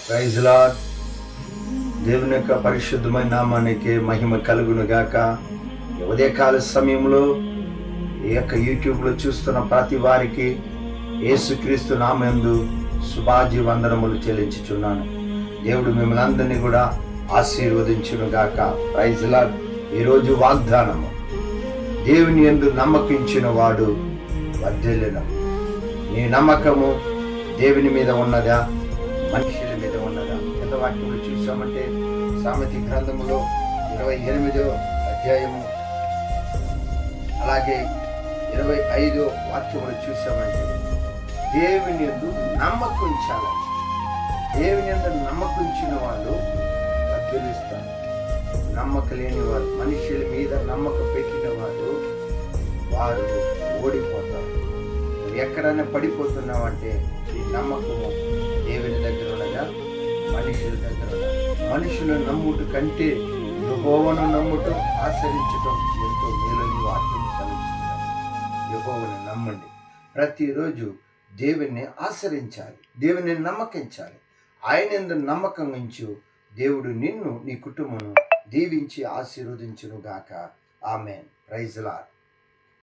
Praise lord. దేవుని యొక్క పరిశుద్ధమైన నామానికి మహిమ కలుగును గాక. ఉదయకాల సమయంలో ఈ యొక్క యూట్యూబ్లో చూస్తున్న ప్రతి వారికి యేసుక్రీస్తు నామందు శుభాభివందనములు చెల్లించుచున్నాను. దేవుడు మిమ్మల్ని అందరినీ కూడా ఆశీర్వదించును గాక. Praise Lord. ఈరోజు వాగ్దానము: దేవుని యందు నమ్మకించిన వాడు వర్ధిల్లును. నీ నమ్మకము దేవుని మీద ఉన్నదా, మనుషుల మీద ఉన్నదా? ఎంత వాక్యములు చూసామంటే సామెత గ్రంథములో 28వ అధ్యాయము అలాగే 25వ వాక్యములు చూసామంటే దేవుని యందు నమ్మకించాలి. దేవుని యందు నమ్మకించిన వాళ్ళు వర్ధిల్లుతారు. నమ్మక లేని వారు, మనుషుల మీద నమ్మకం పెట్టిన వారు వారు ఓడిపోతారు. నువ్వు ఎక్కడైనా పడిపోతున్నావంటే ఈ నమ్మకము దేవుని దగ్గర ఉన్నదా, మనుషుల దగ్గర ఉన్నదా? మనుషులను నమ్ముట కంటే యెహోవాను నమ్ముటం, ఆచరించటం ఎంతో మేలని వాక్యం సెలవిస్తున్నాడు. యెహోవాను నమ్మండి. ప్రతిరోజు దేవుణ్ణి ఆచరించాలి, దేవుని నమ్మకించాలి. ఆయన యందు నమ్మకం ఉంచు. దేవుడు నిన్ను, నీ కుటుంబం దీవించి ఆశీర్వదించును గాక. ఆమేన్. Praise lord.